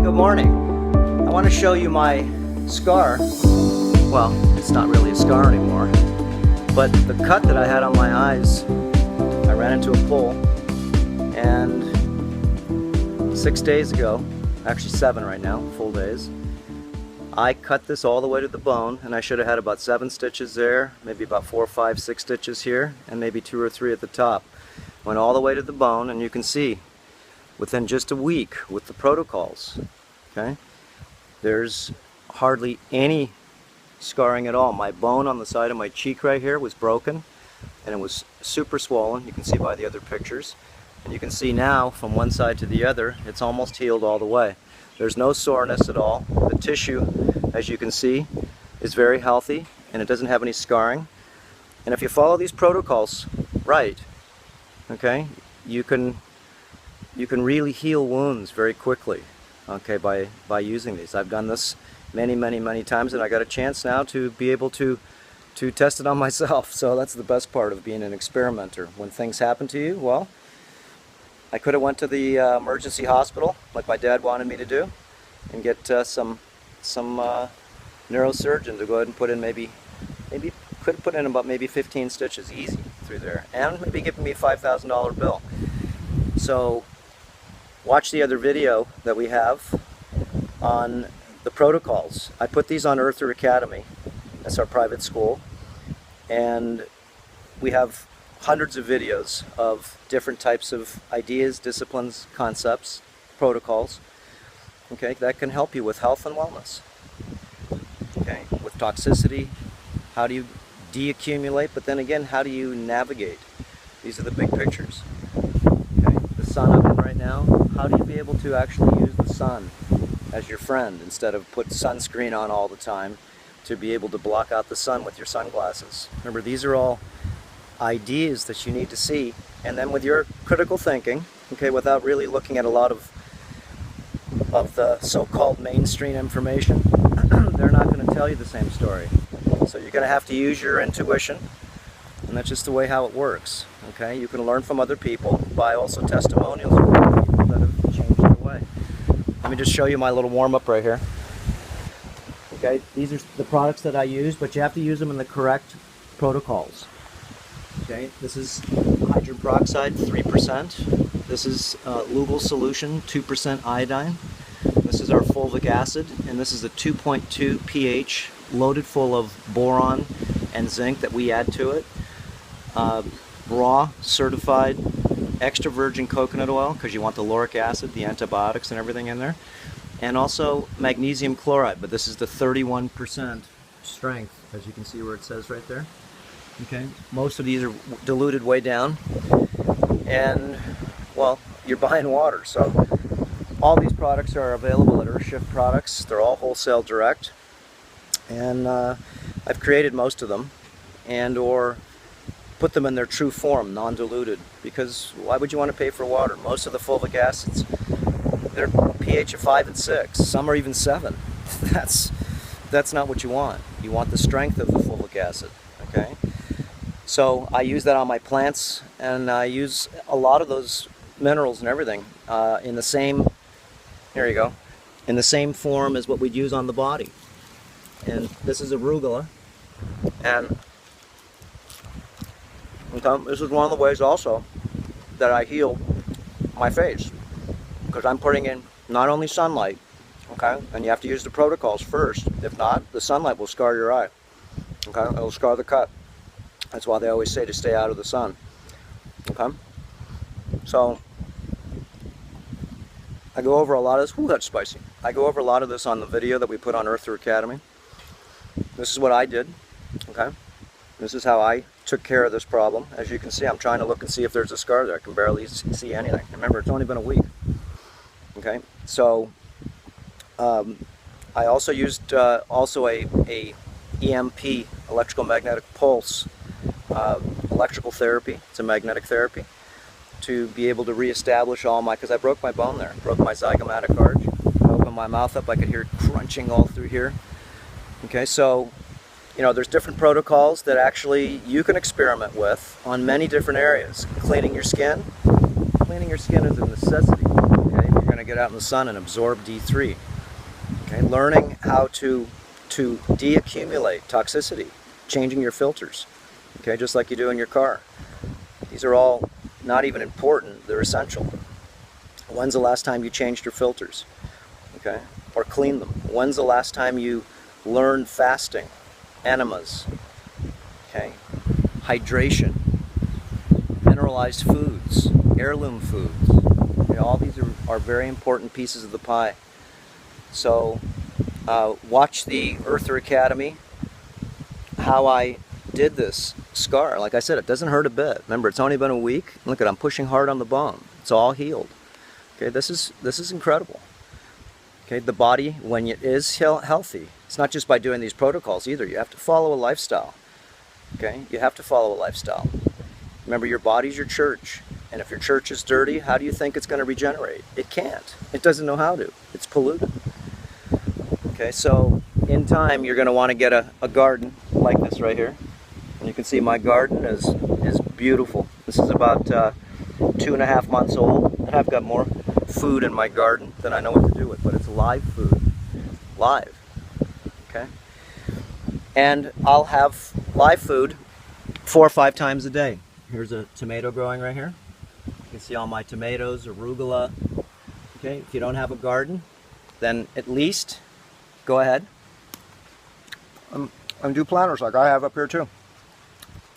and good morning. I want to show you my scar. Well, it's not really a scar anymore, but the cut that I had on my eyes, I ran into a pole, and 6 days ago, actually 7 right now, full days, I cut this all the way to the bone, and I should have had about 7 stitches there, maybe about 4, 5, 6 stitches here, and maybe 2 or 3 at the top. Went all the way to the bone, and you can see within just a week with the protocols, okay, there's hardly any scarring at all. My bone on the side of my cheek right here was broken, and it was super swollen. You can see by the other pictures, and you can see now from one side to the other it's almost healed all the way. There's no soreness at all. The tissue, as you can see, is very healthy, and it doesn't have any scarring. And if you follow these protocols right, okay, you can really heal wounds very quickly, okay, by using these. I've done this many times, and I got a chance now to be able to test it on myself. So that's the best part of being an experimenter. When things happen to you, well, I could have went to the emergency hospital like my dad wanted me to do and get some neurosurgeon to go ahead and put in maybe could have put in about maybe 15 stitches easy through there, and maybe giving me a $5,000 bill. So watch the other video that we have on the protocols. I put these on Earther Academy. That's our private school, and we have hundreds of videos of different types of ideas, disciplines, concepts, protocols, okay, that can help you with health and wellness, okay, with toxicity. How do you deaccumulate, but then again, how do you navigate? These are the big pictures. Okay, the sun up in right now, how do you be able to actually use the sun as your friend instead of put sunscreen on all the time to be able to block out the sun with your sunglasses? Remember, these are all ideas that you need to see, and then with your critical thinking, okay, without really looking at a lot of the so-called mainstream information, they're not going to tell you the same story. So you're going to have to use your intuition, and that's just the way how it works. Okay, you can learn from other people by also testimonials from other people that have changed their way. Let me just show you my little warm-up right here. Okay, these are the products that I use, but you have to use them in the correct protocols. Okay, this is hydrogen peroxide, 3%. This is Lugal solution, 2% iodine. This is our fulvic acid, and this is a 2.2 pH, loaded full of boron and zinc that we add to it. Raw, certified, extra virgin coconut oil, because you want the lauric acid, the antibiotics and everything in there. And also magnesium chloride, but this is the 31% strength, as you can see where it says right there. Okay, most of these are diluted way down, and well, you're buying water. So all these products are available at Earthshift Products. They're all wholesale direct, and I've created most of them and or put them in their true form, non-diluted, because why would you want to pay for water? Most of the fulvic acids, they're pH of 5 and 6. Some are even 7. That's not what you want. You want the strength of the fulvic acid, okay? So I use that on my plants, and I use a lot of those minerals and everything in the same, here you go, in the same form as what we'd use on the body. And this is arugula, and this is one of the ways also that I heal my face, because I'm putting in not only sunlight, okay, and you have to use the protocols first. If not, the sunlight will scar your eye, okay, it'll scar the cut. That's why they always say to stay out of the sun, okay. So I go over a lot of this. Ooh, that's spicy. I go over a lot of this on the video that we put on Earther Academy. This is what I did, okay. This is how I took care of this problem. As you can see, I'm trying to look and see if there's a scar there. I can barely see anything. Remember, it's only been a week. Okay, so I also used also a EMP, electrical magnetic pulse, electrical therapy. It's a magnetic therapy to be able to reestablish all my, because I broke my bone there, broke my zygomatic arch. I opened my mouth up, I could hear crunching all through here. Okay, so you know, there's different protocols that actually you can experiment with on many different areas. Cleaning your skin is a necessity. Okay, if you're going to get out in the sun and absorb D3. Okay, learning how to deaccumulate toxicity, changing your filters. Okay, just like you do in your car. These are all not even important, they're essential. When's the last time you changed your filters? Okay, or cleaned them? When's the last time you learned fasting, enemas, okay, hydration, mineralized foods, heirloom foods? You know, all these are very important pieces of the pie. So watch the Earther Academy, how I did this scar. Like I said, it doesn't hurt a bit. Remember, it's only been a week. Look at, I'm pushing hard on the bone. It's all healed. Okay, this is incredible. Okay, the body, when it is healthy, it's not just by doing these protocols either. You have to follow a lifestyle. Okay, you have to follow a lifestyle. Remember, your body's your church. And if your church is dirty, how do you think it's going to regenerate? It can't. It doesn't know how to. It's polluted. Okay, so in time, you're going to want to get a garden like this right here. And you can see my garden is beautiful. This is about 2.5 months old, and I've got more food in my garden than I know what to do with, but it's live food. Live. Okay? And I'll have live food 4 or 5 times a day. Here's a tomato growing right here. You can see all my tomatoes, arugula. Okay, if you don't have a garden, then at least go ahead and do planters like I have up here too.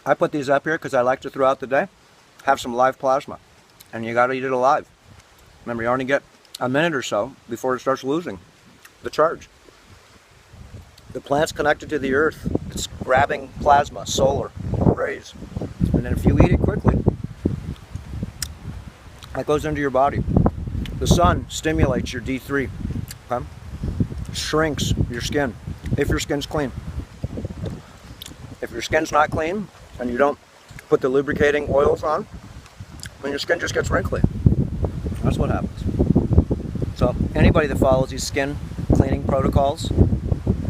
I put these up here because I like to, throughout the day, have some live plasma. And you got to eat it alive. Remember, you only get a minute or so before it starts losing the charge. The plant's connected to the earth. It's grabbing plasma, solar rays. And then if you eat it quickly, that goes into your body. The sun stimulates your D3. Okay? Shrinks your skin, if your skin's clean. If your skin's not clean, and you don't put the lubricating oils on, then your skin just gets wrinkly. That's what happens. So anybody that follows these skin cleaning protocols,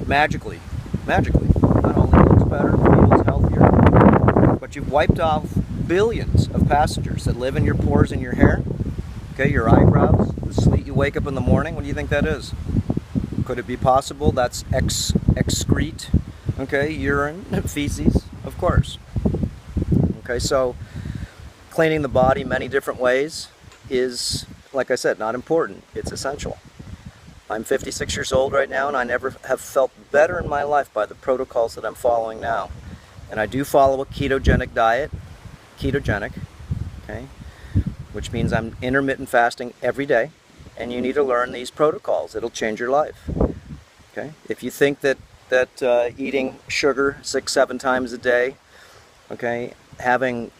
magically, not only looks better, feels healthier, but you've wiped off billions of pathogens that live in your pores in your hair, okay, your eyebrows, the sleet you wake up in the morning. What do you think that is? Could it be possible that's excrete, okay, urine, feces? Of course. Okay, so cleaning the body many different ways is, like I said, not important. It's essential. I'm 56 years old right now, and I never have felt better in my life by the protocols that I'm following now. And I do follow a ketogenic diet, okay, which means I'm intermittent fasting every day, and you need to learn these protocols. It'll change your life. Okay, if you think that eating sugar 6-7 times a day, okay, having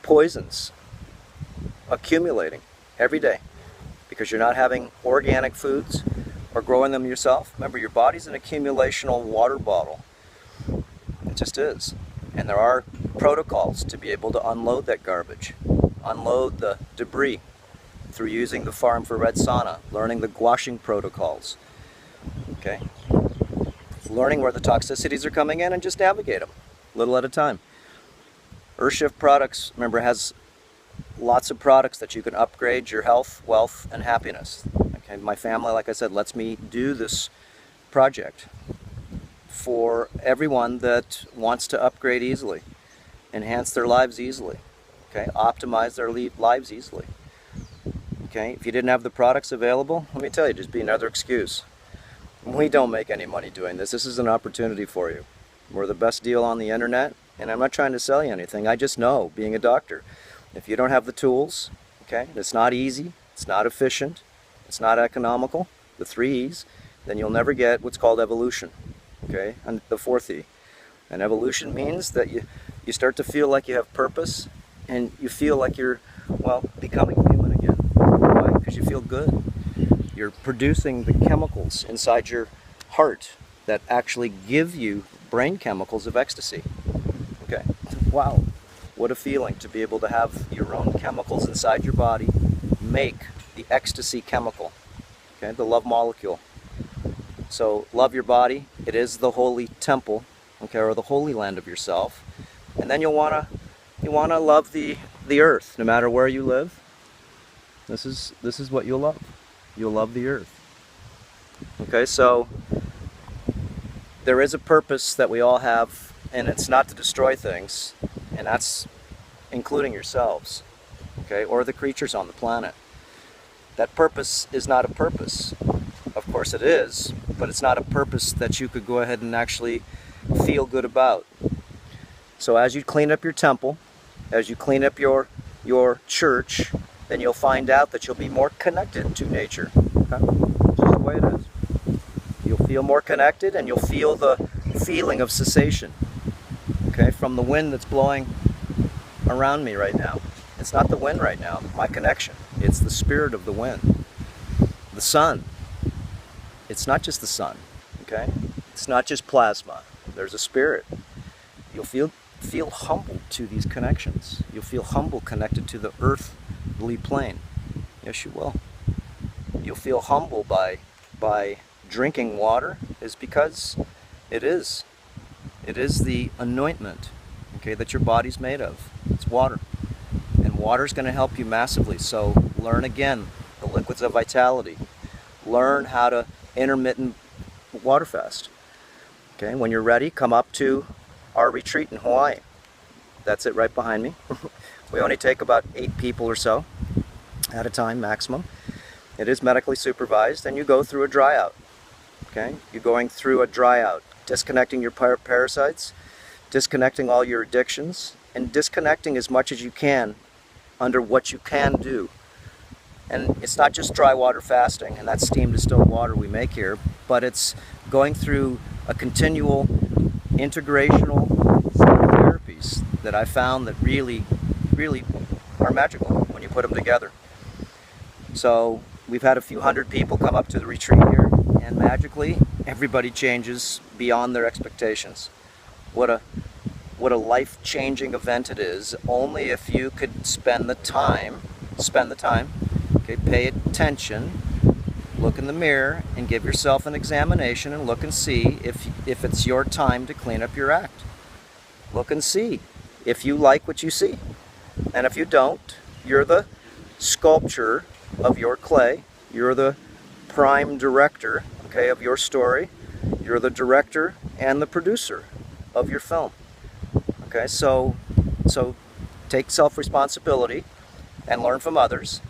poisons accumulating every day because you're not having organic foods or growing them yourself. Remember, your body's an accumulational water bottle. It just is. And there are protocols to be able to unload that garbage, unload the debris through using the far infrared sauna, learning the gouaching protocols. Okay? Learning where the toxicities are coming in and just navigate them, little at a time. Earthshift Products, remember, has lots of products that you can upgrade your health, wealth, and happiness. Okay, my family, like I said, lets me do this project for everyone that wants to upgrade easily, enhance their lives easily, okay, optimize their lives easily. Okay, if you didn't have the products available, let me tell you, just be another excuse. We don't make any money doing this. This is an opportunity for you. We're the best deal on the internet, and I'm not trying to sell you anything. I just know, being a doctor, if you don't have the tools, okay, it's not easy, it's not efficient, it's not economical, the 3 E's, then you'll never get what's called evolution, okay, and the 4th E. And evolution means that you start to feel like you have purpose, and you feel like you're, well, becoming human again. Why? Because you feel good. You're producing the chemicals inside your heart that actually give you brain chemicals of ecstasy. Okay, wow, what a feeling to be able to have your own chemicals inside your body make the ecstasy chemical, okay, the love molecule. So love your body. It is the holy temple, okay, or the holy land of yourself. And then you wanna love the earth, no matter where you live, This is what you'll love. You'll love the earth. Okay, so there is a purpose that we all have, and it's not to destroy things, and that's including yourselves, okay, or the creatures on the planet. That purpose is not a purpose. Of course it is, but it's not a purpose that you could go ahead and actually feel good about. So as you clean up your temple, as you clean up your church, then you'll find out that you'll be more connected to nature. Okay? Just the way it is. You'll feel more connected, and you'll feel the feeling of cessation, okay, from the wind that's blowing around me right now. It's not the wind right now, my connection. It's the spirit of the wind. The sun. It's not just the sun, okay? It's not just plasma. There's a spirit. You'll feel humbled to these connections. You'll feel humble connected to the earthly plane. Yes, you will. You'll feel humble by drinking water, is because it is the anointment, okay, that your body's made of. It's water. And water's going to help you massively. So learn again the liquids of vitality. Learn how to intermittent water fast. Okay, when you're ready, come up to our retreat in Hawaii. That's it right behind me. We only take about 8 people or so at a time maximum. It is medically supervised, and you go through a dry out. Okay, you're going through a dry out, disconnecting your parasites, disconnecting all your addictions, and disconnecting as much as you can under what you can do. And it's not just dry water fasting, and that's steam distilled water we make here, but it's going through a continual integrational therapies that I found that really are magical when you put them together. So we've had a few hundred people come up to the retreat here, and magically everybody changes beyond their expectations. What a life-changing event it is, only if you could spend the time, okay, pay attention, look in the mirror, and give yourself an examination and look and see if it's your time to clean up your act. Look and see if you like what you see. And if you don't, you're the sculpture of your clay. You're the prime director, okay, of your story. You're the director and the producer of your film. Okay, so take self-responsibility and learn from others.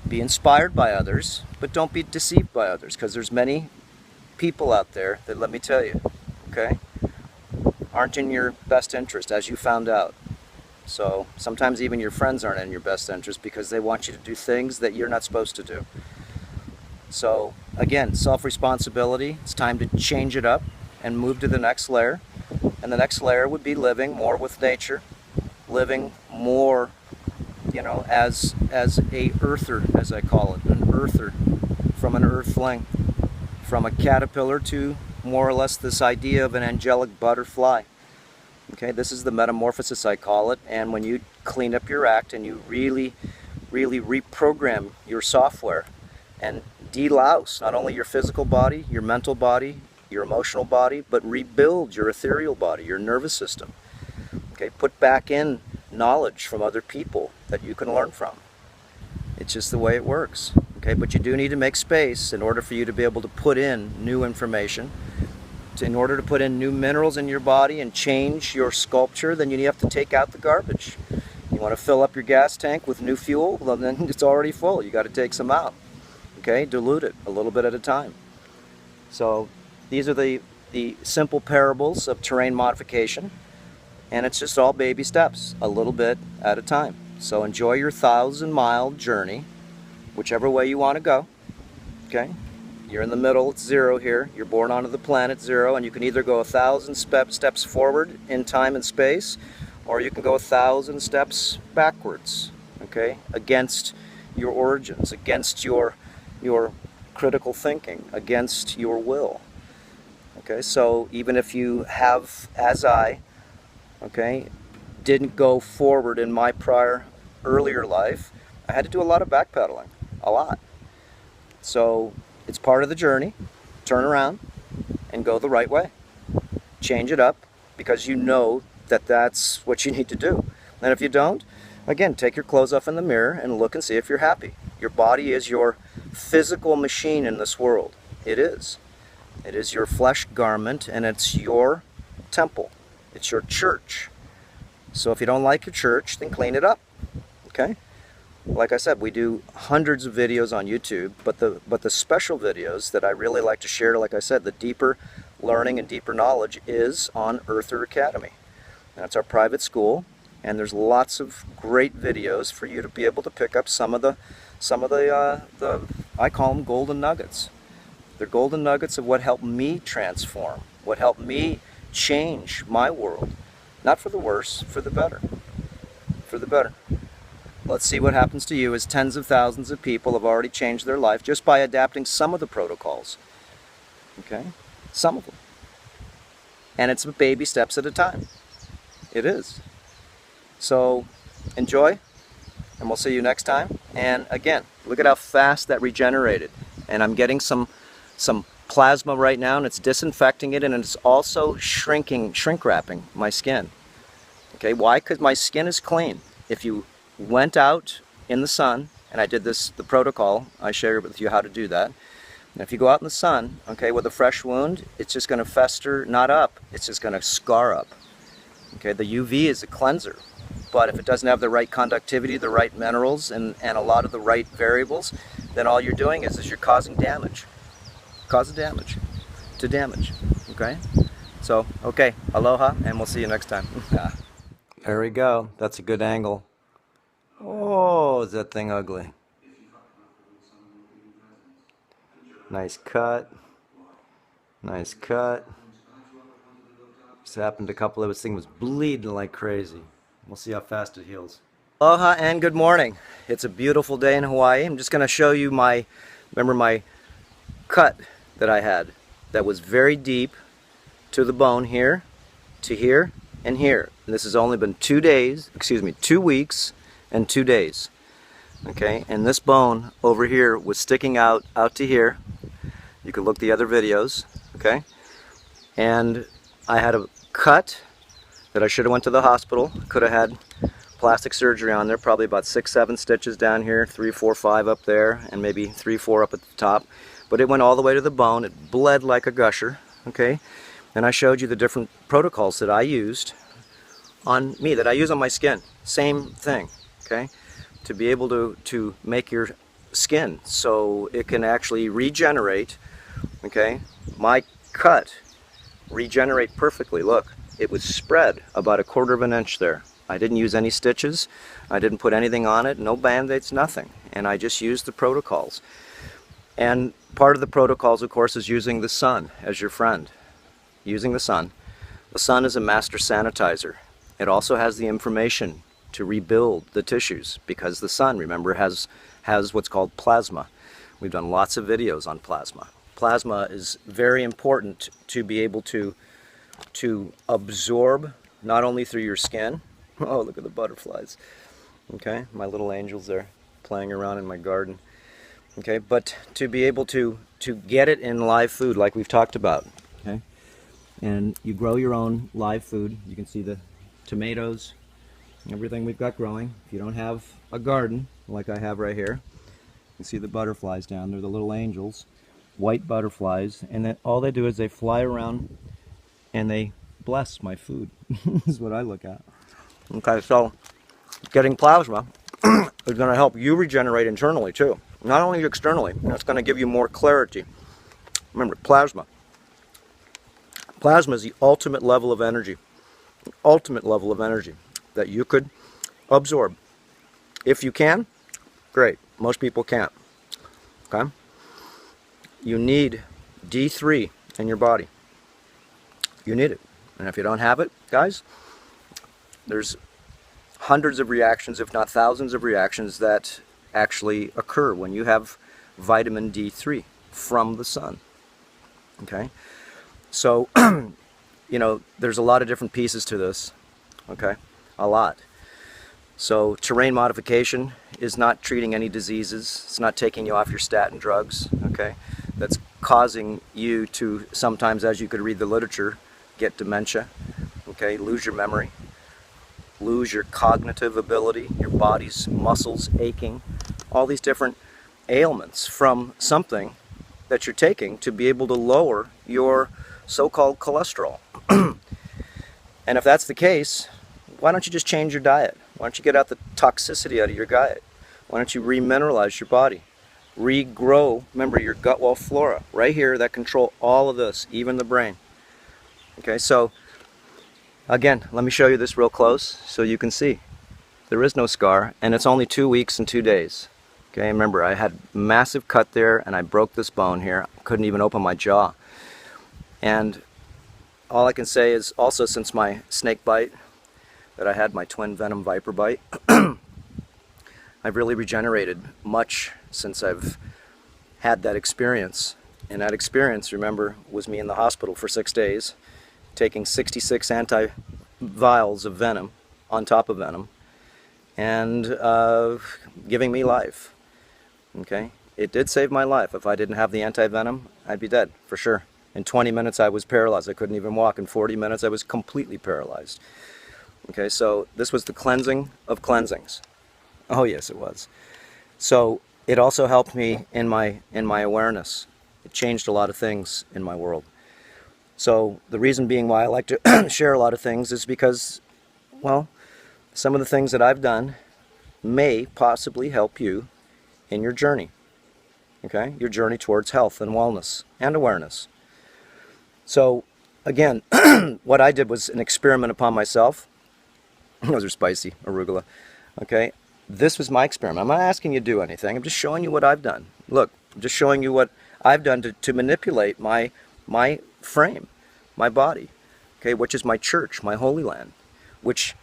Be inspired by others, but don't be deceived by others, because there's many people out there that, let me tell you, okay, aren't in your best interest, as you found out. So sometimes even your friends aren't in your best interest because they want you to do things that you're not supposed to do. So again, self-responsibility. It's time to change it up and move to the next layer. And the next layer would be living more with nature, living more, you know, as a earther, as I call it, an earther, from an earthling, from a caterpillar to more or less this idea of an angelic butterfly. Okay, this is the metamorphosis, I call it. And when you clean up your act and you really reprogram your software and delouse not only your physical body, your mental body, your emotional body, but rebuild your ethereal body, your nervous system. Okay, put back in knowledge from other people that you can learn from. It's just the way it works. Okay, but you do need to make space in order for you to be able to put in new information. In order to put in new minerals in your body and change your sculpture, then you have to take out the garbage. You want to fill up your gas tank with new fuel? Well, then it's already full. You got to take some out. Okay, dilute it a little bit at a time. So these are the simple parables of terrain modification, and it's just all baby steps, a little bit at a time. So enjoy your 1,000-mile journey, whichever way you want to go. Okay, you're in the middle, it's 0 here. You're born onto the planet 0, and you can either go 1,000 steps forward in time and space, or you can go 1,000 steps backwards. Okay, against your origins, against your critical thinking, against your will. Okay, so even if you have, as I, okay, didn't go forward in my prior earlier life, I had to do a lot of backpedaling, a lot. So it's part of the journey. Turn around and go the right way. Change it up, because you know that that's what you need to do. And if you don't, again, take your clothes off in the mirror and look and see if you're happy. Your body is your physical machine in this world. It is. It is your flesh garment, and it's your temple. It's your church. So if you don't like your church, then clean it up. Okay? Like I said, we do hundreds of videos on YouTube, but the special videos that I really like to share, like I said, the deeper learning and deeper knowledge is on Earther Academy. That's our private school, and there's lots of great videos for you to be able to pick up some of the I call them golden nuggets. They're golden nuggets of what helped me transform, what helped me change my world. Not for the worse, for the better. For the better. Let's see what happens to you as tens of thousands of people have already changed their life just by adapting some of the protocols. Okay? Some of them. And it's baby steps at a time. It is. So, enjoy, and we'll see you next time. And again, look at how fast that regenerated. And I'm getting some plasma right now, and it's disinfecting it, and it's also shrink wrapping my skin. Okay, why? Because my skin is clean. If you went out in the sun, and I did this, the protocol, I shared with you how to do that. And if you go out in the sun, okay, with a fresh wound, it's just going to fester, not up, it's just going to scar up. Okay, the UV is a cleanser, but if it doesn't have the right conductivity, the right minerals, and a lot of the right variables, then all you're doing is you're causing damage. Causing damage to damage. Okay? So, okay, aloha, and we'll see you next time. There we go. That's a good angle. Oh, is that thing ugly? Nice cut. Nice cut. Just happened a couple of this thing was bleeding like crazy. We'll see how fast it heals. Aloha and good morning. It's a beautiful day in Hawaii. I'm just going to show you remember my cut that I had that was very deep to the bone here, to here, and here. And this has only been 2 weeks and 2 days. Okay, and this bone over here was sticking out to here. You can look the other videos, okay? And I had a cut that I should have went to the hospital. Could have had plastic surgery on there, probably about 6-7 stitches down here, 3, 4, 5 up there, and maybe 3, 4 up at the top. But it went all the way to the bone. It bled like a gusher, okay? And I showed you the different protocols that I used on me, that I use on my skin. Same thing, okay? To be able to make your skin so it can actually regenerate, okay? My cut regenerate perfectly. Look, it was spread about 1/4 of an inch there. I didn't use any stitches. I didn't put anything on it, no band-aids, nothing. And I just used the protocols. And part of the protocols, of course, is using the sun as your friend. Using the sun. The sun is a master sanitizer. It also has the information to rebuild the tissues, because the sun, remember, has what's called plasma. We've done lots of videos on plasma. Plasma is very important to be able to absorb, not only through your skin. Oh, look at the butterflies. Okay, my little angels there playing around in my garden. Okay, but to be able to get it in live food like we've talked about. Okay, and you grow your own live food. You can see the tomatoes, everything we've got growing. If you don't have a garden like I have right here, you can see the butterflies down there, the little angels, white butterflies, and then all they do is they fly around and they bless my food. This is what I look at. Okay, so getting plasma is going to help you regenerate internally too, not only externally. It's going to give you more clarity. Remember, plasma is the ultimate level of energy. Ultimate level of energy that you could absorb. If you can, great. Most people can't. Okay? You need D3 in your body. You need it. And if you don't have it, guys, there's hundreds of reactions, if not thousands of reactions, that actually occur when you have vitamin D3 from the sun. Okay? So, you know, there's a lot of different pieces to this, okay? A lot. So terrain modification is not treating any diseases. It's not taking you off your statin drugs, okay? That's causing you to sometimes, as you could read the literature, get dementia, okay? Lose your memory, lose your cognitive ability, your body's muscles aching, all these different ailments from something that you're taking to be able to lower your so-called cholesterol. And if that's the case, why don't you just change your diet? Why don't you get out the toxicity out of your diet? Why don't you remineralize your body? Regrow, remember, your gut wall flora right here that control all of this, even the brain. Okay, so again, let me show you this real close so you can see. There is no scar, and it's only 2 weeks and 2 days. Okay, remember, I had massive cut there, and I broke this bone here. I couldn't even open my jaw. And all I can say is also, since my snake bite that I had, my twin venom viper bite, I've really regenerated much since I've had that experience. And that experience, remember, was me in the hospital for 6 days, taking 66 anti-vials of venom on top of venom, and giving me life. Okay, it did save my life. If I didn't have the anti-venom, I'd be dead for sure. In 20 minutes I was paralyzed. I couldn't even walk. In 40 minutes I was completely paralyzed. Okay, so this was the cleansing of cleansings. Oh yes, it was. So it also helped me in my awareness. It changed a lot of things in my world. So the reason being why I like to share a lot of things is because, well, some of the things that I've done may possibly help you in your journey. Okay, your journey towards health and wellness and awareness. So again, what I did was an experiment upon myself. Those are spicy, arugula. Okay, this was my experiment. I'm not asking you to do anything. I'm just showing you what I've done. Look, I'm just showing you what I've done to manipulate my frame, my body, okay, which is my church, my holy land, which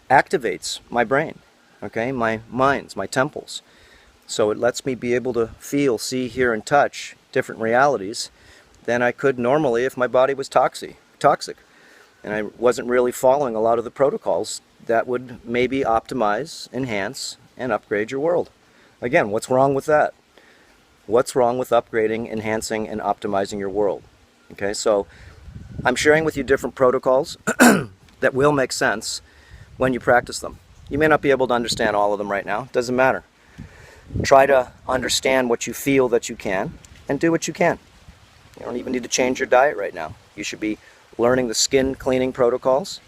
activates my brain, okay, my minds, my temples. So it lets me be able to feel, see, hear, and touch different realities than I could normally if my body was toxic. And I wasn't really following a lot of the protocols that would maybe optimize, enhance, and upgrade your world. Again, what's wrong with that? What's wrong with upgrading, enhancing, and optimizing your world? Okay, so I'm sharing with you different protocols that will make sense when you practice them. You may not be able to understand all of them right now. Doesn't matter. Try to understand what you feel that you can, and do what you can. You don't even need to change your diet right now. You should be learning the skin cleaning protocols.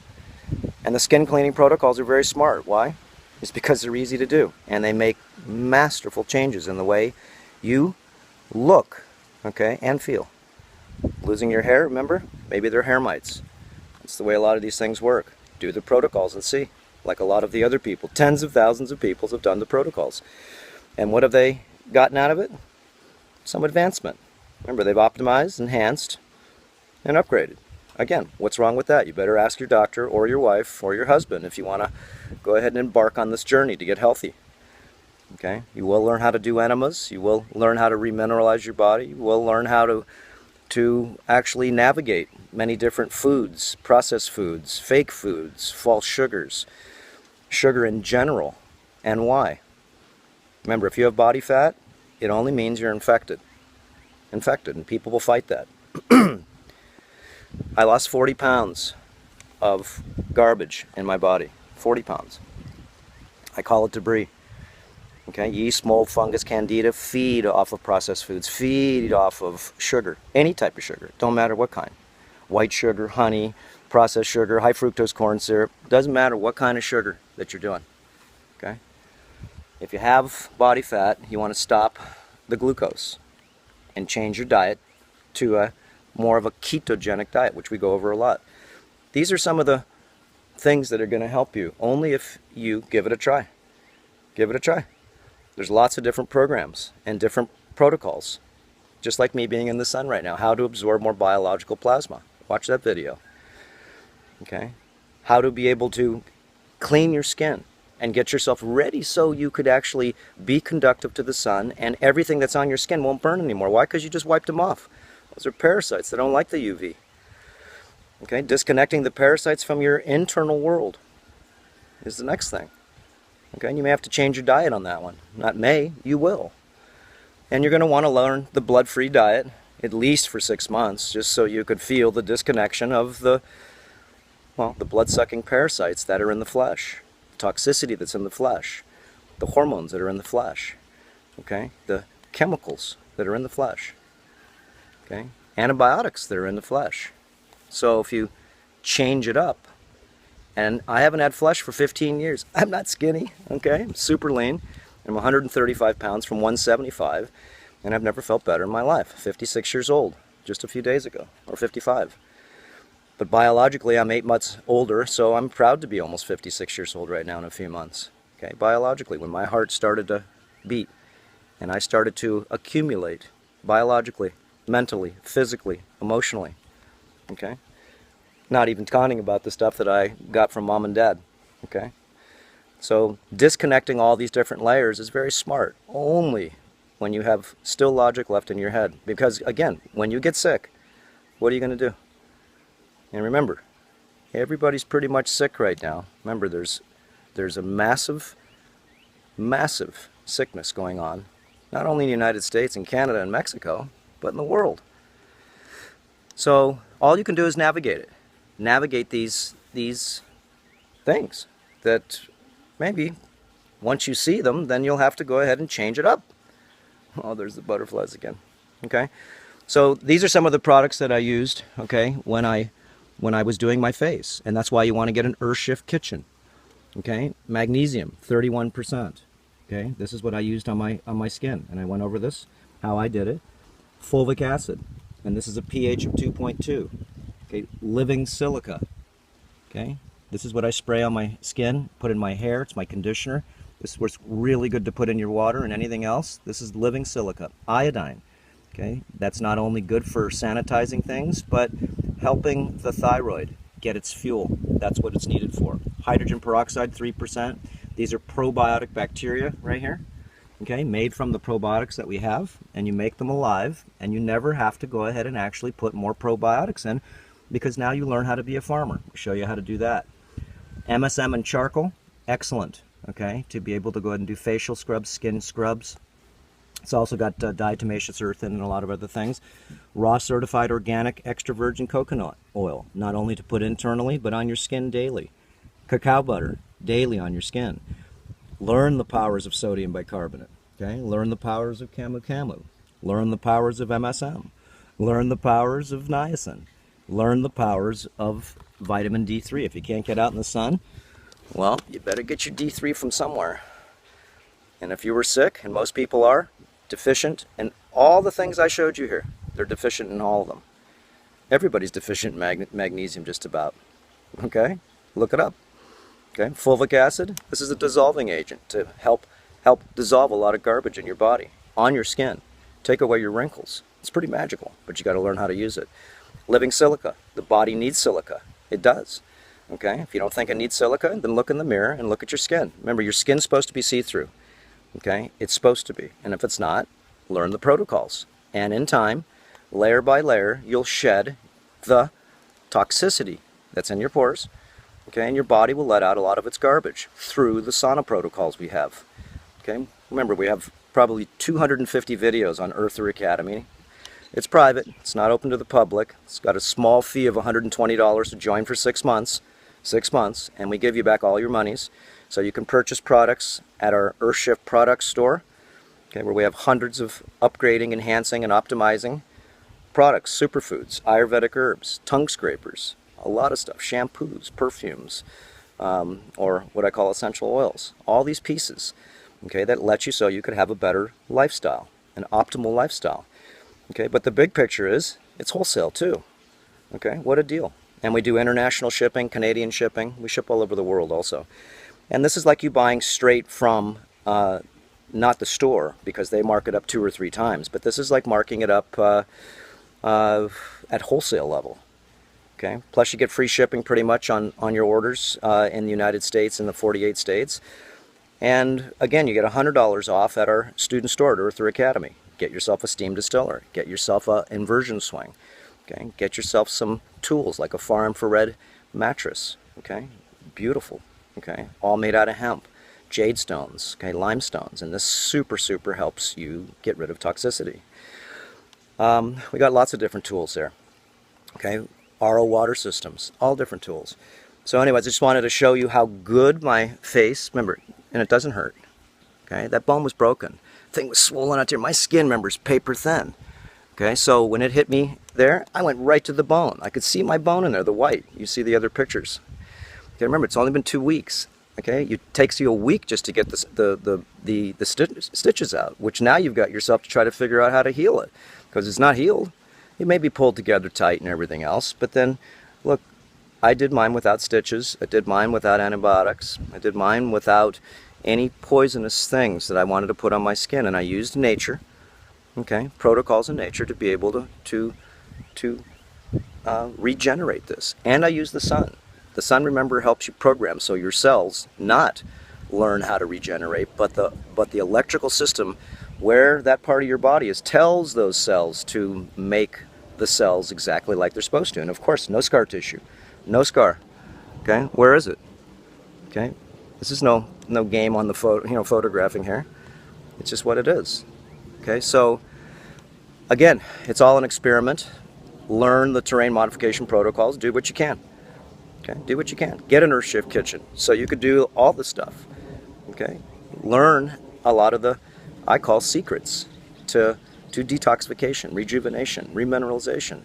And the skin cleaning protocols are very smart. Why? It's because they're easy to do. And they make masterful changes in the way you look, okay, and feel. Losing your hair, remember? Maybe they're hair mites. That's the way a lot of these things work. Do the protocols and see. Like a lot of the other people. Tens of thousands of people have done the protocols. And what have they gotten out of it? Some advancement. Remember, they've optimized, enhanced, and upgraded. Again, what's wrong with that? You better ask your doctor or your wife or your husband if you want to go ahead and embark on this journey to get healthy. Okay? You will learn how to do enemas. You will learn how to remineralize your body. You will learn how to actually navigate many different foods, processed foods, fake foods, false sugars, sugar in general, and why. Remember, if you have body fat, it only means you're infected, and people will fight that. I lost 40 pounds of garbage in my body. 40 pounds. I call it debris. Okay, yeast, mold, fungus, candida feed off of processed foods, feed off of sugar, any type of sugar, don't matter what kind. White sugar, honey, processed sugar, high fructose corn syrup, doesn't matter what kind of sugar that you're doing. Okay? If you have body fat, you want to stop the glucose and change your diet to a more of a ketogenic diet, which we go over a lot. These are some of the things that are going to help you, only if you give it a try. Give it a try. There's lots of different programs and different protocols, just like me being in the sun right now. How to absorb more biological plasma. Watch that video. Okay? How to be able to clean your skin and get yourself ready so you could actually be conductive to the sun and everything that's on your skin won't burn anymore. Why? Because you just wiped them off. Those are parasites. They don't like the UV. Okay? Disconnecting the parasites from your internal world is the next thing. Okay? And you may have to change your diet on that one. Not may, you will. And you're going to want to learn the blood-free diet at least for 6 months, just so you could feel the disconnection of the blood-sucking parasites that are in the flesh, the toxicity that's in the flesh, the hormones that are in the flesh, okay? The chemicals that are in the flesh. Okay? Antibiotics that are in the flesh. So if you change it up, and I haven't had flesh for 15 years. I'm not skinny, okay? I'm super lean. I'm 135 pounds from 175, and I've never felt better in my life. 56 years old, just a few days ago, or 55. But biologically, I'm 8 months older, so I'm proud to be almost 56 years old right now in a few months. Okay, biologically, when my heart started to beat, and I started to accumulate biologically, mentally, physically, emotionally. Okay? Not even counting about the stuff that I got from mom and dad. Okay? So disconnecting all these different layers is very smart, only when you have still logic left in your head. Because again, when you get sick, what are you going to do? And remember, everybody's pretty much sick right now. Remember, there's a massive sickness going on, not only in the United States and Canada and Mexico, but in the world. So all you can do is navigate it. Navigate these things that maybe once you see them, then you'll have to go ahead and change it up. Oh, there's the butterflies again. Okay, so these are some of the products that I used, okay, when I was doing my face, and that's why you want to get an Earthshift kitchen. Okay, magnesium 31%. Okay, this is what I used on my skin, and I went over this, how I did it. Fulvic acid, and this is a pH of 2.2. Okay, living silica. Okay, this is what I spray on my skin, put in my hair. It's my conditioner. This is what's really good to put in your water and anything else. This is living silica. Iodine. Okay, that's not only good for sanitizing things, but helping the thyroid get its fuel. That's what it's needed for. Hydrogen peroxide, 3%. These are probiotic bacteria right here. Okay, made from the probiotics that we have, and you make them alive, and you never have to go ahead and actually put more probiotics in, because now you learn how to be a farmer. I'll show you how to do that. MSM and charcoal, excellent, okay, to be able to go ahead and do facial scrubs, skin scrubs. It's also got diatomaceous earth in and a lot of other things. Raw certified organic extra virgin coconut oil, not only to put internally, but on your skin daily. Cacao butter, daily on your skin. Learn the powers of sodium bicarbonate, okay? Learn the powers of camu-camu. Learn the powers of MSM. Learn the powers of niacin. Learn the powers of vitamin D3. If you can't get out in the sun, well, you better get your D3 from somewhere. And if you were sick, and most people are, deficient in all the things I showed you here, they're deficient in all of them. Everybody's deficient in magnesium just about. Okay? Look it up. Okay? Fulvic acid, this is a dissolving agent to help dissolve a lot of garbage in your body, on your skin, take away your wrinkles. It's pretty magical, but you got to learn how to use it. Living silica, the body needs silica. It does. Okay? If you don't think it needs silica, then look in the mirror and look at your skin. Remember, your skin's supposed to be see-through. Okay? It's supposed to be. And if it's not, learn the protocols. And in time, layer by layer, you'll shed the toxicity that's in your pores. Okay? And your body will let out a lot of its garbage through the sauna protocols we have. Okay? Remember, we have probably 250 videos on Earther Academy. It's private. It's not open to the public. It's got a small fee of $120 to join for 6 months. 6 months, and we give you back all your monies. So you can purchase products at our Earthshift product store, okay, where we have hundreds of upgrading, enhancing, and optimizing products, superfoods, Ayurvedic herbs, tongue scrapers, a lot of stuff, shampoos, perfumes, or what I call essential oils. All these pieces, okay, that let you so you could have a better lifestyle, an optimal lifestyle. Okay, but the big picture is it's wholesale too. Okay, what a deal. And we do international shipping, Canadian shipping. We ship all over the world also. And this is like you buying straight from not the store, because they mark it up 2 or 3 times, but this is like marking it up at wholesale level. Okay, plus you get free shipping pretty much on your orders in the United States and the 48 states. And again, you get $100 off at our student store at Earther Academy. Get yourself a steam distiller. Get yourself an inversion swing. Okay, get yourself some tools like a far infrared mattress. Okay, beautiful. Okay, all made out of hemp, jade stones, okay, limestones, and this super helps you get rid of toxicity. We got lots of different tools there. Okay, RO water systems, all different tools. So anyways, I just wanted to show you how good my face, remember, and it doesn't hurt. Okay, that bone was broken thing was swollen out here. My skin, remember, is paper thin. Okay, so when it hit me there, I went right to the bone. I could see my bone in there, the white. You see the other pictures. Okay, remember, it's only been 2 weeks. Okay, it takes you a week just to get the stitches out, which now you've got yourself to try to figure out how to heal it, because it's not healed. It may be pulled together tight and everything else, but then, look, I did mine without stitches. I did mine without antibiotics. I did mine without any poisonous things that I wanted to put on my skin, and I used nature. Okay, protocols in nature to be able to regenerate this. And I use the sun. The sun, remember, helps you program, so your cells not learn how to regenerate, but the electrical system where that part of your body is tells those cells to make the cells exactly like they're supposed to. And of course, no scar tissue, no scar. Okay, where is it? Okay, this is no game on the photographing here. It's just what it is. Okay, so again, it's all an experiment. Learn the terrain modification protocols. Do what you can. Okay, do what you can. Get an Earth Shift kitchen so you could do all the stuff. Okay, learn a lot of the, I call, secrets to detoxification, rejuvenation, remineralization.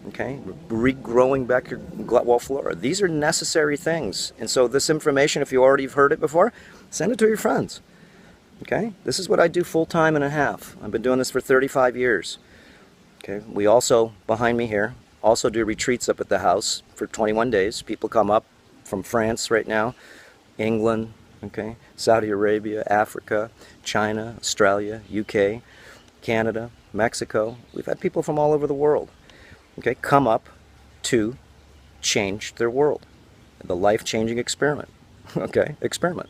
Okay, regrowing back your gut wall flora. These are necessary things. And so this information, if you already have heard it before, send it to your friends. Okay, this is what I do full time and a half. I've been doing this for 35 years. Okay, we also, behind me here, also do retreats up at the house for 21 days. People come up from France right now, England, okay, Saudi Arabia, Africa, China, Australia, UK, Canada, Mexico. We've had people from all over the world, okay, come up to change their world. The life-changing experiment, okay, experiment.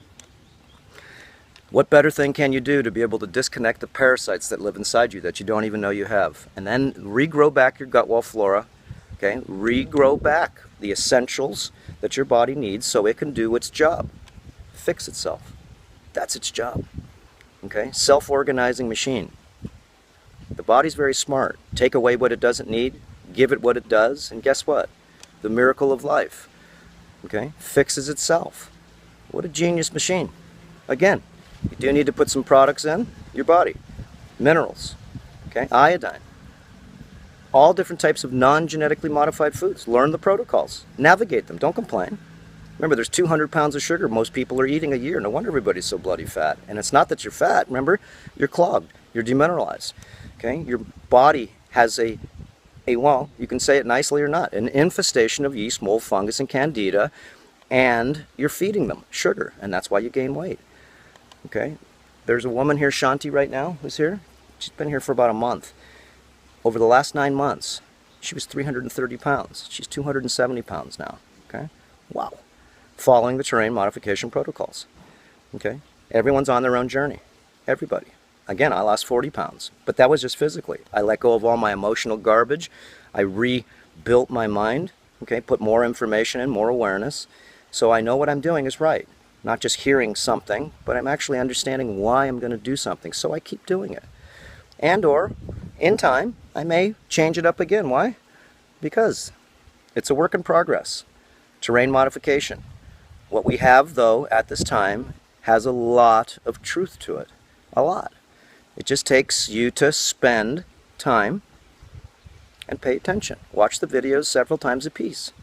What better thing can you do to be able to disconnect the parasites that live inside you that you don't even know you have, and then regrow back your gut wall flora, okay? Regrow back the essentials that your body needs so it can do its job, fix itself. That's its job, okay? Self-organizing machine. The body's very smart. Take away what it doesn't need, give it what it does, and guess what? The miracle of life, okay, fixes itself. What a genius machine. Again, you do need to put some products in your body. Minerals, okay, iodine. All different types of non-genetically modified foods. Learn the protocols. Navigate them. Don't complain. Remember, there's 200 pounds of sugar most people are eating a year. No wonder everybody's so bloody fat. And it's not that you're fat. Remember, you're clogged. You're demineralized. Okay? Your body has well, you can say it nicely or not, an infestation of yeast, mold, fungus, and candida, and you're feeding them sugar, and that's why you gain weight. Okay, there's a woman here, Shanti, right now, who's here. She's been here for about a month. Over the last 9 months, she was 330 pounds. She's 270 pounds now. Okay, wow. Following the terrain modification protocols. Okay, everyone's on their own journey. Everybody. Again, I lost 40 pounds, but that was just physically. I let go of all my emotional garbage. I rebuilt my mind. Okay, put more information in, more awareness, so I know what I'm doing is right. Not just hearing something, but I'm actually understanding why I'm going to do something, so I keep doing it. And or, in time, I may change it up again. Why? Because it's a work in progress. Terrain modification. What we have, though, at this time, has a lot of truth to it. A lot. It just takes you to spend time and pay attention. Watch the videos several times a piece.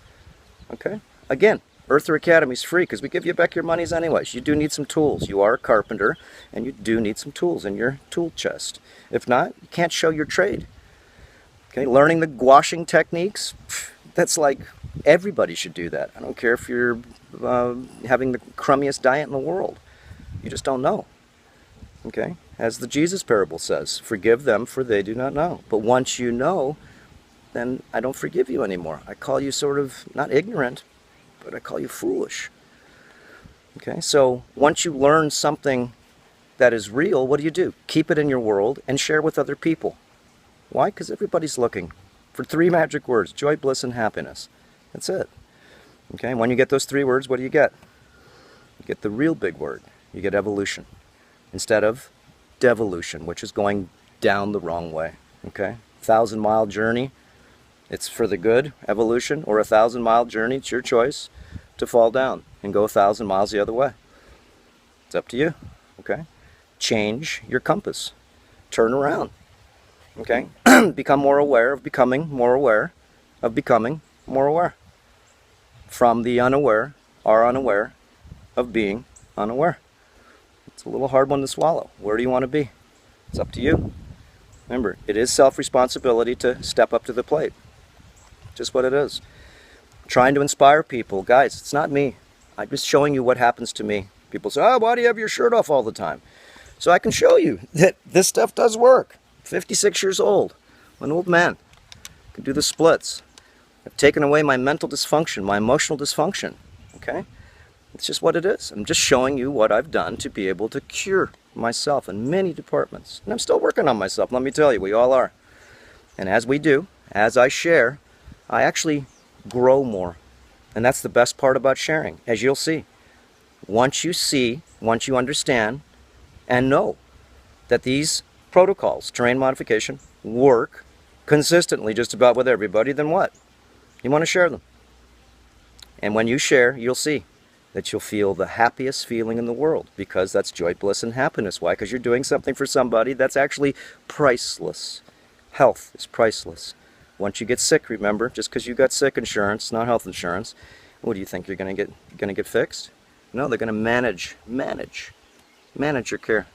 Okay? Again, Earther Academy is free because we give you back your monies anyways. You do need some tools. You are a carpenter, and you do need some tools in your tool chest. If not, you can't show your trade. Okay, learning the washing techniques, that's like everybody should do that. I don't care if you're having the crummiest diet in the world. You just don't know. Okay, as the Jesus parable says, forgive them for they do not know. But once you know, then I don't forgive you anymore. I call you sort of, not ignorant, but I call you foolish. Okay, so once you learn something that is real, what do? Keep it in your world and share with other people. Why? Because everybody's looking for 3 magic words: joy, bliss, and happiness. That's it. Okay, when you get those 3 words, what do? You get the real big word. You get evolution instead of devolution, which is going down the wrong way. Okay, 1,000-mile journey. It's for the good, evolution, or a 1,000-mile journey. It's your choice to fall down and go 1,000 miles the other way. It's up to you, okay? Change your compass. turn around. Okay? Become more aware of becoming more aware of becoming more aware. From the unaware, are unaware of being unaware. It's a little hard one to swallow. Where do you want to be? It's up to you. Remember, it is self-responsibility to step up to the plate. Just what it is. Trying to inspire people. Guys, it's not me. I'm just showing you what happens to me. People say, oh, why do you have your shirt off all the time? So I can show you that this stuff does work. 56 years old. I'm an old man. I can do the splits. I've taken away my mental dysfunction, my emotional dysfunction. Okay? It's just what it is. I'm just showing you what I've done to be able to cure myself in many departments. And I'm still working on myself, let me tell you. We all are. And as we do, as I share, I actually grow more. And that's the best part about sharing, as you'll see. Once you see, once you understand, and know that these protocols, terrain modification, work consistently just about with everybody, then what? You want to share them. And when you share, you'll see that you'll feel the happiest feeling in the world, because that's joy, bliss, and happiness. Why? Because you're doing something for somebody that's actually priceless. Health is priceless. Once you get sick, remember, just because you got sick insurance, not health insurance, what do you think you're going to get fixed? No, they're going to manage your care.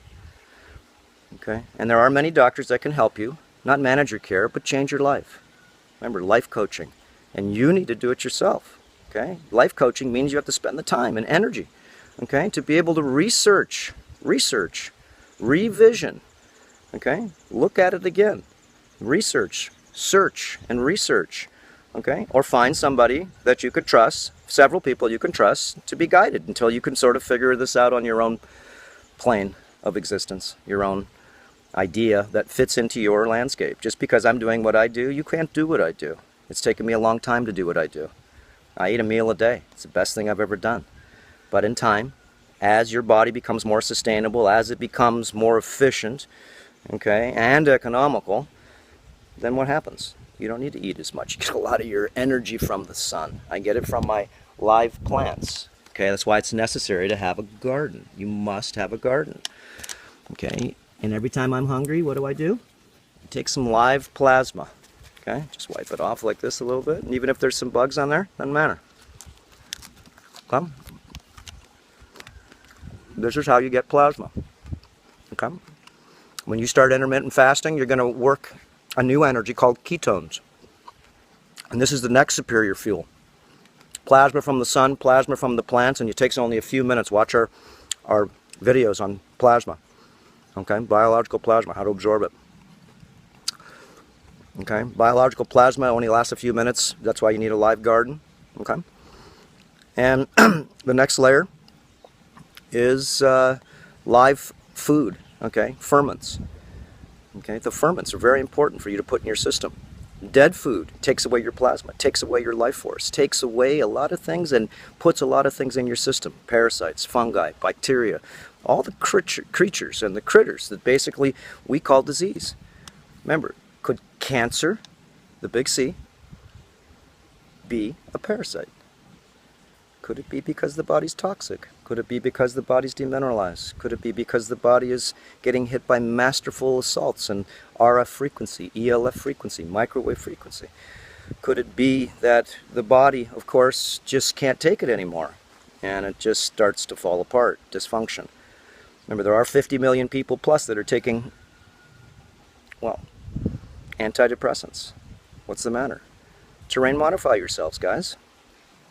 Okay? And there are many doctors that can help you, not manage your care, but change your life. Remember, life coaching. And you need to do it yourself. Okay? Life coaching means you have to spend the time and energy, okay, to be able to research, revision, okay? Look at it again. Research, search, and research, okay? Or find somebody that you could trust, several people you can trust, to be guided until you can sort of figure this out on your own plane of existence, your own idea that fits into your landscape. Just because I'm doing what I do, you can't do what I do. It's taken me a long time to do what I do. I eat a meal a day. It's the best thing I've ever done. But in time, as your body becomes more sustainable, as it becomes more efficient, okay, and economical, then what happens? You don't need to eat as much. You get a lot of your energy from the sun. I get it from my live plants. Okay, that's why it's necessary to have a garden. You must have a garden. Okay, and every time I'm hungry, what do? Take some live plasma. Okay, just wipe it off like this a little bit. And even if there's some bugs on there, doesn't matter. Okay? This is how you get plasma. Okay? When you start intermittent fasting, you're going to work a new energy called ketones. And this is the next superior fuel. Plasma from the sun, plasma from the plants, and it takes only a few minutes. Watch our videos on plasma. Okay? Biological plasma, how to absorb it. Okay, biological plasma only lasts a few minutes. That's why you need a live garden. Okay, and the next layer is live food. Okay, ferments. Okay, the ferments are very important for you to put in your system. Dead food takes away your plasma, takes away your life force, takes away a lot of things and puts a lot of things in your system. Parasites, fungi, bacteria, all the creatures and the critters that basically we call disease. Remember, could cancer, the big C, be a parasite? Could it be because the body's toxic? Could it be because the body's demineralized? Could it be because the body is getting hit by masterful assaults and RF frequency, ELF frequency, microwave frequency? Could it be that the body, of course, just can't take it anymore and it just starts to fall apart, dysfunction? Remember, there are 50 million people plus that are taking, well, antidepressants. What's the matter? Terrain modify yourselves, guys.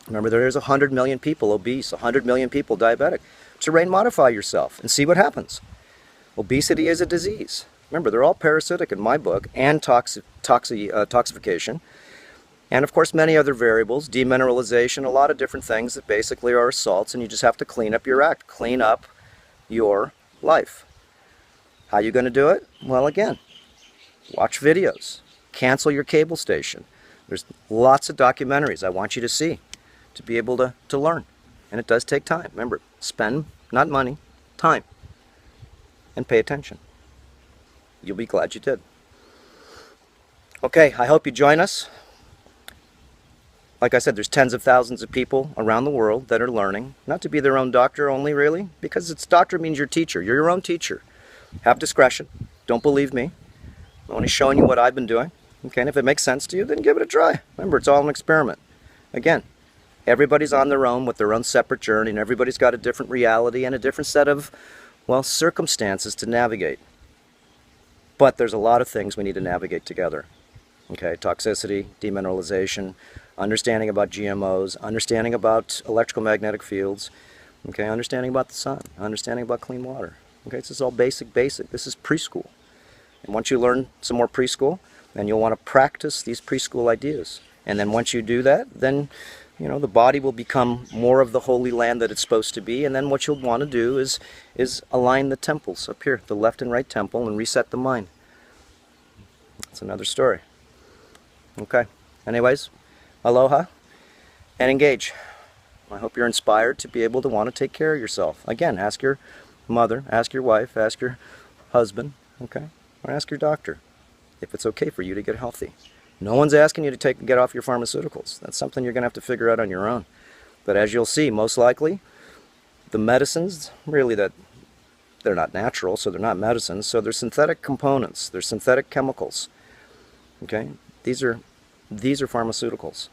Remember, there's 100 million people obese, 100 million people diabetic. Terrain modify yourself and see what happens. Obesity is a disease. Remember, they're all parasitic in my book, and toxification. And of course, many other variables, demineralization, a lot of different things that basically are assaults, and you just have to clean up your act, clean up your life. How are you going to do it? Well, again, watch videos. Cancel your cable station. There's lots of documentaries I want you to see to be able to learn. And it does take time. Remember, spend, not money, time. And pay attention. You'll be glad you did. Okay, I hope you join us. Like I said, there's tens of thousands of people around the world that are learning. Not to be their own doctor only, really, because it's doctor means your teacher. You're your own teacher. Have discretion. Don't believe me. I'm only showing you what I've been doing. Okay, and if it makes sense to you, then give it a try. Remember, it's all an experiment. Again, everybody's on their own with their own separate journey, and everybody's got a different reality and a different set of, well, circumstances to navigate. But there's a lot of things we need to navigate together. Okay, toxicity, demineralization, understanding about GMOs, understanding about electrical magnetic fields, okay, understanding about the sun, understanding about clean water. Okay, this is all basic. This is preschool. And once you learn some more preschool, then you'll want to practice these preschool ideas. And then once you do that, then the body will become more of the holy land that it's supposed to be. And then what you'll want to do is align the temples up here, the left and right temple, and reset the mind. That's another story. Okay. Anyways, aloha and engage. I hope you're inspired to be able to want to take care of yourself. Again, ask your mother, ask your wife, ask your husband, okay? Or ask your doctor if it's okay for you to get healthy. No one's asking you to get off your pharmaceuticals. That's something you're going to have to figure out on your own. But as you'll see, most likely, the medicines, really they're not natural, so they're not medicines, so they're synthetic components, they're synthetic chemicals, okay? These are pharmaceuticals.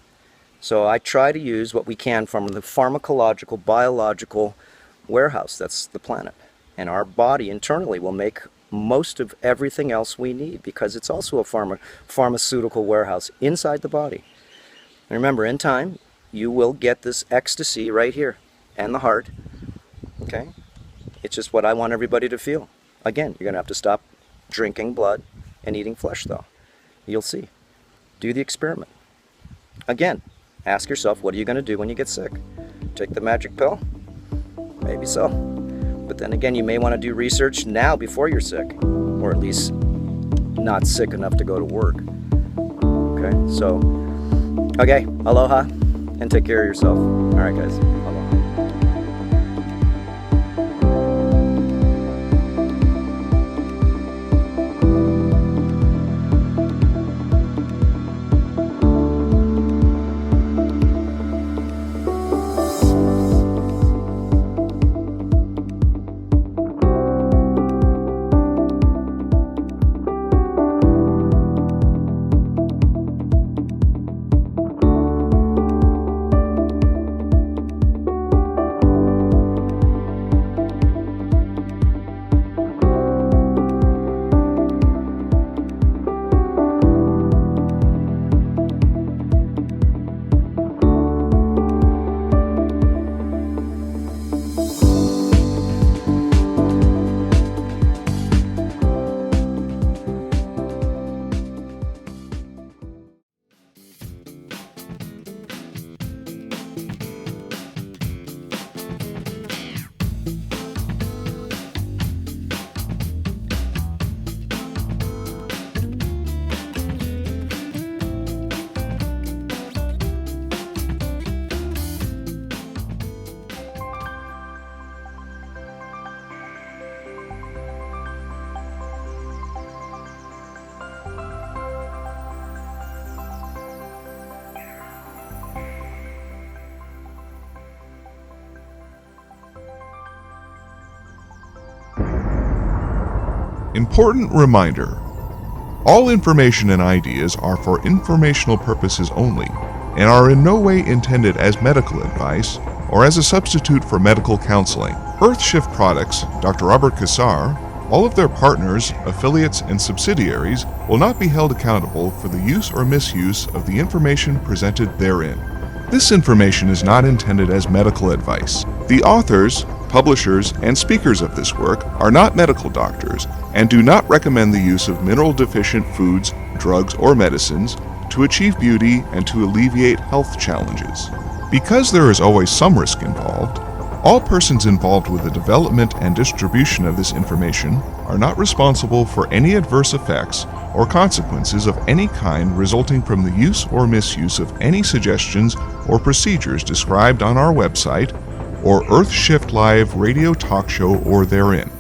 So I try to use what we can from the pharmacological, biological warehouse, that's the planet. And our body internally will make most of everything else we need because it's also a pharmaceutical warehouse inside the body. And remember, in time, you will get this ecstasy right here and the heart, okay? It's just what I want everybody to feel. Again, you're going to have to stop drinking blood and eating flesh, though. You'll see. Do the experiment. Again, ask yourself, what are you going to do when you get sick? Take the magic pill? Maybe so. But then again, you may want to do research now before you're sick, or at least not sick enough to go to work. Okay, so, okay, aloha, and take care of yourself. All right, guys, aloha. Important reminder: all information and ideas are for informational purposes only and are in no way intended as medical advice or as a substitute for medical counseling. Earthshift Products, Dr. Robert Cassar, all of their partners, affiliates, and subsidiaries will not be held accountable for the use or misuse of the information presented therein. This information is not intended as medical advice. The authors, publishers, and speakers of this work are not medical doctors and do not recommend the use of mineral-deficient foods, drugs, or medicines to achieve beauty and to alleviate health challenges. Because there is always some risk involved, all persons involved with the development and distribution of this information are not responsible for any adverse effects or consequences of any kind resulting from the use or misuse of any suggestions or procedures described on our website or Earthshift Live radio talk show or therein.